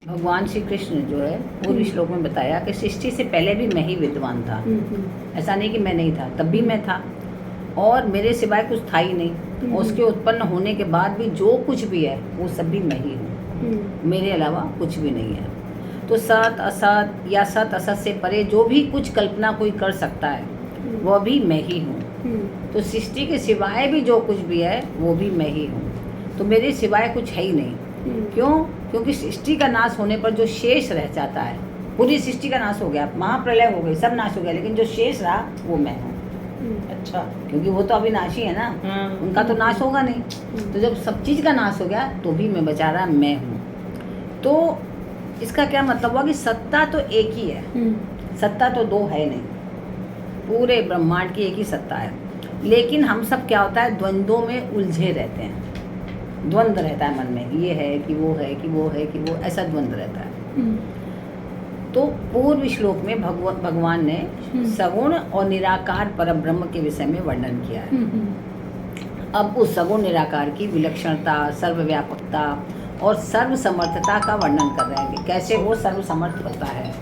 भगवान श्री कृष्ण जो है पूर्व श्लोक में बताया कि सृष्टि से पहले भी मैं ही विद्वान था। ऐसा नहीं कि मैं नहीं था, तब भी मैं था और मेरे सिवाय कुछ था ही नहीं। और उसके उत्पन्न होने के बाद भी जो कुछ भी है वो सब भी मैं ही हूँ, मेरे अलावा कुछ भी नहीं है। तो सत असत या सत असत से परे जो भी कुछ कल्पना कोई कर सकता है वह भी मैं ही हूँ। तो सृष्टि के सिवाय भी जो कुछ भी है वो भी मैं ही हूँ। तो मेरे सिवाय कुछ है ही नहीं। क्यों? क्योंकि सृष्टि का नाश होने पर जो शेष रह जाता है, पूरी सृष्टि का नाश हो गया, महाप्रलय हो गई, सब नाश हो गया, लेकिन जो शेष रहा वो मैं हूँ। अच्छा, क्योंकि वो तो अविनाशी है ना, उनका तो नाश होगा नहीं। तो जब सब चीज़ का नाश हो गया तो भी मैं बचा रहा मैं हूँ। तो इसका क्या मतलब हुआ कि सत्ता तो एक ही है, सत्ता तो दो है नहीं, पूरे ब्रह्मांड की एक ही सत्ता है। लेकिन हम सब क्या होता है, द्वंद्वों में उलझे रहते हैं। द्वंद्व रहता है मन में, ये है कि वो है कि वो है कि वो, ऐसा द्वंद्व रहता है। तो पूर्व श्लोक में भगवान ने सगुण और निराकार परब्रह्म के विषय में वर्णन किया है। अब उस सगुण निराकार की विलक्षणता, सर्वव्यापकता और सर्वसमर्थता का वर्णन कर रहे हैं कि कैसे वो सर्वसमर्थ होता है।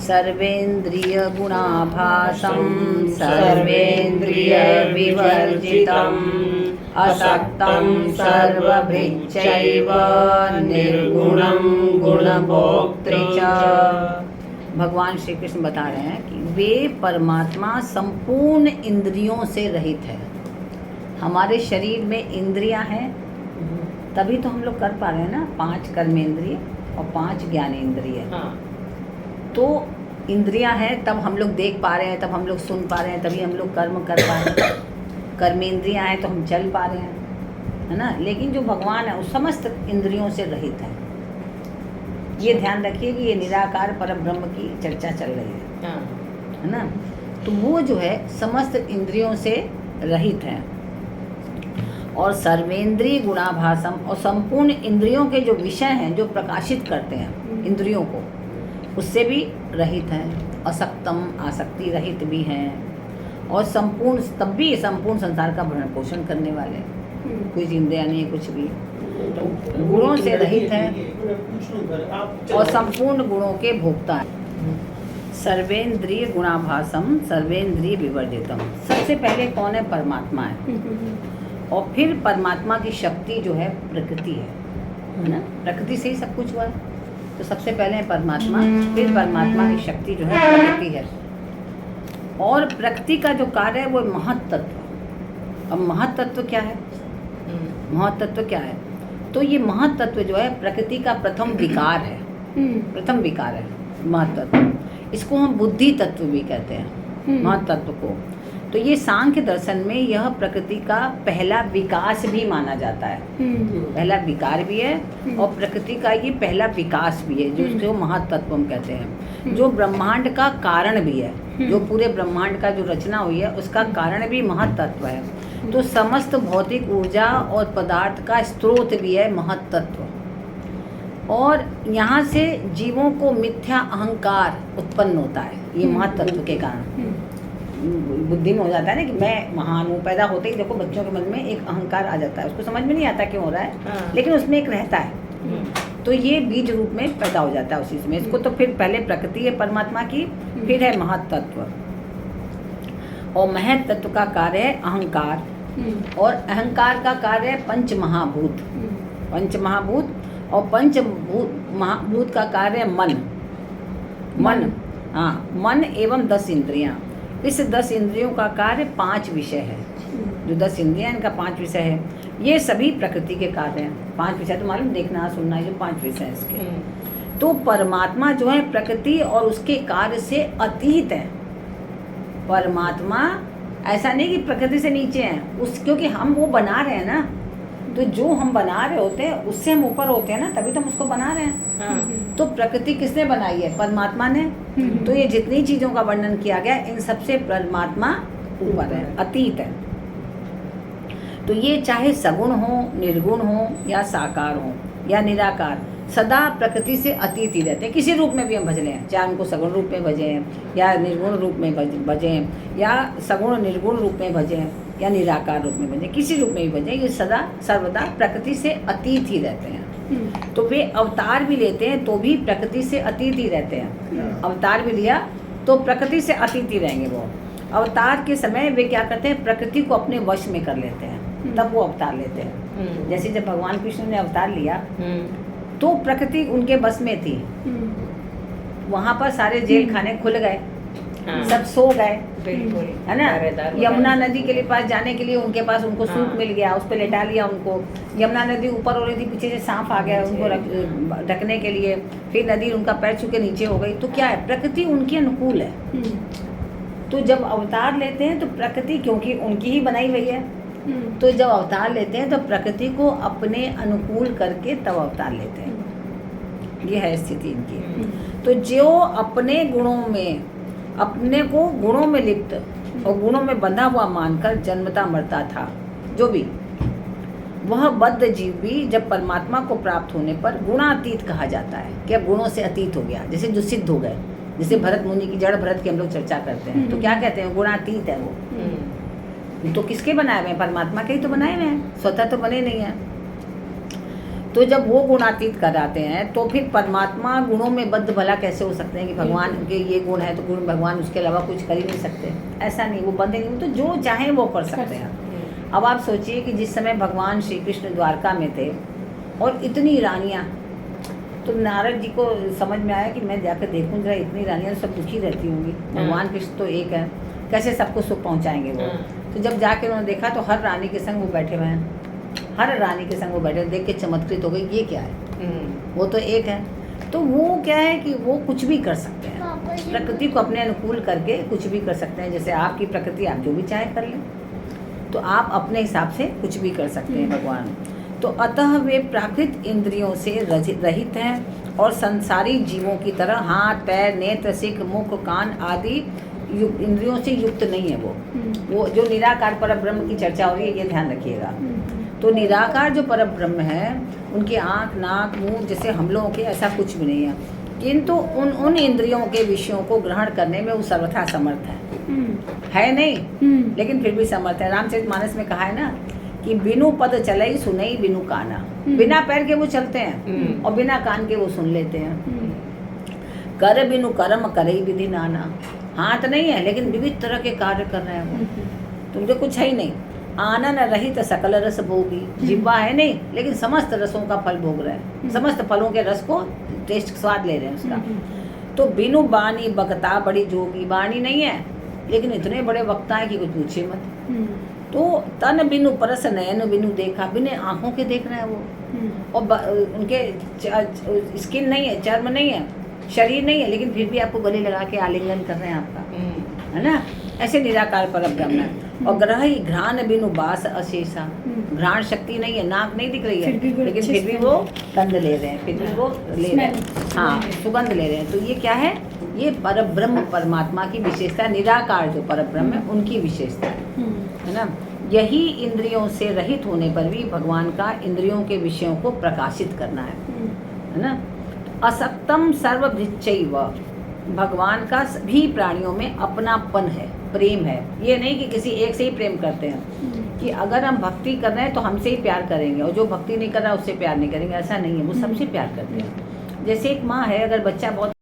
सर्वेन्द्रिय गुणाभासं सर्वेन्द्रिय विवर्जितम् असक्तं सर्वभृच्चैव निर्गुणं गुणभोक्तृ च। भगवान श्री कृष्ण बता रहे हैं कि वे परमात्मा संपूर्ण इंद्रियों से रहित है। हमारे शरीर में इंद्रियां हैं, तभी तो हम लोग कर पा रहे हैं ना, 5 कर्मेंद्रिय और 5 ज्ञानेंद्रिय। तो इंद्रियां हैं तब हम लोग देख पा रहे हैं, तब हम लोग सुन पा रहे हैं, तभी हम लोग कर्म कर पा रहे हैं। कर्मेंद्रियां हैं तो हम चल पा रहे हैं, है ना। लेकिन जो भगवान है वो समस्त इंद्रियों से रहित है। ये ध्यान रखिए कि ये निराकार परब्रह्म की चर्चा चल रही है ना। तो वो जो है समस्त इंद्रियों से रहित है और सर्वेंद्रिय गुणाभासम, और संपूर्ण इंद्रियों के जो विषय हैं, जो प्रकाशित करते हैं इंद्रियों को, उससे भी रहित हैं। असक्तम, आसक्ति रहित भी हैं। और संपूर्ण, तब भी संपूर्ण संसार का भरण पोषण करने वाले, कुछ इंद्रियां नहीं, कुछ भी गुणों से रहित हैं और संपूर्ण गुणों के भोक्ता हैं। सर्वेंद्रिय गुणाभासम सर्वेंद्रिय विवर्जितम। सबसे पहले कौन है? परमात्मा है। और फिर परमात्मा की शक्ति जो है प्रकृति है ना। प्रकृति से ही सब कुछ हुआ है। तो सबसे पहले है परमात्मा, फिर परमात्मा की शक्ति जो है प्रकृति है। और प्रकृति का जो कार्य है वो महत्तत्व। अब महत्तत्व क्या है? महत्तत्व क्या है? तो ये महत्तत्व जो है प्रकृति का प्रथम विकार है, प्रथम विकार है महत्तत्व। इसको हम बुद्धि तत्व भी कहते हैं, महत्तत्व को। तो ये सांख्य दर्शन में यह प्रकृति का पहला विकास भी माना जाता है। पहला विकार भी है और प्रकृति का ये पहला विकास भी है, जो महत्तत्व हम कहते हैं। जो ब्रह्मांड का कारण भी है, जो पूरे ब्रह्मांड का जो रचना हुई है उसका कारण भी महत्तत्व है। तो समस्त भौतिक ऊर्जा और पदार्थ का स्रोत भी है महत्तत्व। और यहाँ से जीवों को मिथ्या अहंकार उत्पन्न होता है, ये महत्तत्व के कारण। बुद्धि में हो जाता है ना कि मैं महान हूँ। पैदा होते ही देखो बच्चों के मन में एक अहंकार आ जाता है, उसको समझ में नहीं आता क्यों हो रहा है, लेकिन उसमें एक रहता है। तो ये बीज रूप में पैदा हो जाता है उसी समय। इसको तो फिर पहले प्रकृति है परमात्मा की, फिर है महत्तत्व। और महत्तत्व का कार्य है अहंकार, और अहंकार का कार्य है पंच महाभूत। पंच महाभूत और महाभूत का कार्य है मन। मन एवं 10 इंद्रियां। इस 10 इंद्रियों का कार्य 5 विषय है। जो 10 इंद्रियां, इनका 5 विषय है। ये सभी प्रकृति के कार्य हैं। 5 विषय तो मालूम, देखना सुनना, ये 5 विषय हैं इसके। तो परमात्मा जो है प्रकृति और उसके कार्य से अतीत है। परमात्मा ऐसा नहीं कि प्रकृति से नीचे हैं, क्योंकि हम वो बना रहे हैं ना। तो जो हम बना रहे होते हैं उससे हम ऊपर होते हैं ना, तभी तो हम उसको बना रहे हैं। तो प्रकृति किसने बनाई है? परमात्मा ने। तो ये जितनी चीजों का वर्णन किया गया, इन सबसे परमात्मा ऊपर है, अतीत है। तो ये चाहे सगुण हो, निर्गुण हो, या साकार हो या निराकार, सदा प्रकृति से अतीत ही रहते हैं। किसी रूप में भी हम भज लें, चाहे उनको सगुण रूप में भजें या निर्गुण रूप में भजें, या सगुण निर्गुण रूप में भजें या निराकार रूप में भजें, किसी रूप में भी भजें, ये सदा सर्वदा प्रकृति से अतीत ही रहते हैं। तो वे अवतार भी लेते हैं तो भी प्रकृति से अतीत ही रहते हैं। अवतार भी लिया तो प्रकृति से अतीत ही रहेंगे वो। अवतार के समय वे क्या करते हैं, प्रकृति को अपने वश में कर लेते हैं, तब वो अवतार लेते हैं। जैसे जब भगवान कृष्ण ने अवतार लिया तो प्रकृति उनके बस में थी, वहां पर सारे जेल खाने खुल गए, सब सो गए, बिल्कुल, है ना। यमुना नदी के लिए पास जाने के लिए उनके पास उनको सूट मिल गया, उस पर लेटा लिया उनको। यमुना नदी ऊपर हो रही थी, पीछे से सांप आ गया उनको ढकने के लिए, फिर नदी उनका पैर छू के नीचे हो गई। तो क्या है, प्रकृति उनके अनुकूल है। तो जब अवतार लेते हैं तो प्रकृति, क्योंकि उनकी ही बनाई हुई है, तो जब अवतार लेते हैं तो प्रकृति को अपने अनुकूल करके तब अवतार लेते हैं। ये है स्थिति इनकी। तो जो अपने गुणों में, अपने को गुणों में लिप्त और गुणों में बंधा हुआ मानकर जन्मता मरता था, जो भी वह बद्ध जीव भी जब परमात्मा को प्राप्त होने पर गुणातीत कहा जाता है कि अब गुणों से अतीत हो गया। जैसे जो सिद्ध हो गए, जैसे भरत मुनि की, जड़ भरत की हम लोग चर्चा करते हैं, तो क्या कहते हैं, गुणातीत है वो। तो किसके बनाए हुए हैं, परमात्मा के ही तो बनाए हुए हैं, स्वतः तो बने नहीं हैं। तो जब वो गुणातीत कराते हैं तो फिर परमात्मा गुणों में बद्ध भला कैसे हो सकते हैं कि भगवान के ये गुण है तो गुण भगवान उसके अलावा कुछ कर ही नहीं सकते। ऐसा नहीं, वो बंधे नहीं, तो जो चाहे वो कर सकते हैं। अब आप सोचिए कि जिस समय भगवान श्री कृष्ण द्वारका में थे और इतनी रानियाँ, तो नारद जी को समझ में आया कि मैं जाकर देखूँ जरा, इतनी रानियाँ सब दुखी रहती होंगी, भगवान कृष्ण तो एक है, कैसे सबको सुख पहुँचाएंगे वो। तो जब जाके उन्होंने देखा तो हर रानी के संग वो बैठे हुए हैं, हर रानी के संग वो बैठे, देख के चमत्कृत हो गई, ये क्या है, वो तो एक है। तो वो क्या है कि वो कुछ भी कर सकते हैं, प्रकृति को अपने अनुकूल करके कुछ भी कर सकते हैं। जैसे आपकी प्रकृति, आप जो भी चाहे कर लें, तो आप अपने हिसाब से कुछ भी कर सकते हैं भगवान। तो अतः वे प्राकृत इंद्रियों से रहित हैं और संसारी जीवों की तरह हाथ, पैर, नेत्र, सिक, मुख, कान आदि इंद्रियों से युक्त नहीं है वो जो निराकार परब्रह्म की चर्चा हो रही है, ये ध्यान रखिएगा। तो निराकार जो परब्रह्म है, उनके आँख, नाक, मुंह जैसे हम लोगों के ऐसा कुछ भी नहीं है, किंतु उन इंद्रियों के विषयों को ग्रहण करने में वो सर्वथा समर्थ है नहीं, लेकिन फिर भी समर्थ है। रामचरितमानस में कहा है ना कि बिनु पद चलई सुनई बिनु काना, बिना पैर के वो चलते हैं और बिना कान के वो सुन लेते हैं। कर बिनु कर्म करई विधि नाना, हाथ नहीं है लेकिन विविध तरह के कार्य कर रहे हैं वो, तुमसे कुछ है ही नहीं। आनन रहित सकल रस भोगी, जिह्वा है नहीं लेकिन समस्त रसों का फल भोग रहे हैं, समस्त फलों के रस को टेस्ट, स्वाद ले रहे हैं उसका। तो बिनु बानी बकता बड़ी जोगी, बानी नहीं है लेकिन इतने बड़े वक्ता है कि कुछ पूछिए मत। तो तन बिनु परस नयन बिनु देखा, बिना आँखों के देख रहे हैं वो, और उनके स्किन नहीं है, चर्म नहीं है, शरीर नहीं है, लेकिन फिर भी आपको गले लगा के आलिंगन कर रहे हैं आपका, है ना। ऐसे निराकार परब्रह्म है। और ग्रह ही घ्राण बिनु बास अशेषा, घ्राण शक्ति नहीं है, नाक नहीं दिख रही है, लेकिन फिर भी वो गंध ले रहे हैं, फिर भी वो ले रहे हैं, हाँ सुगंध ले रहे हैं। तो ये क्या है, ये परब्रह्म परमात्मा की विशेषता, निराकार जो परब्रह्म है उनकी विशेषता है ना। यही इंद्रियों से रहित होने पर भी भगवान का इंद्रियों के विषयों को प्रकाशित करना है ना। असक्तम सर्वभृच्चैव, भगवान का सभी प्राणियों में अपनापन है, प्रेम है। ये नहीं कि किसी एक से ही प्रेम करते हैं कि अगर हम भक्ति कर रहे हैं तो हमसे ही प्यार करेंगे और जो भक्ति नहीं कर रहा उससे प्यार नहीं करेंगे, ऐसा नहीं है। वो सबसे प्यार करते हैं। जैसे एक माँ है, अगर बच्चा बहुत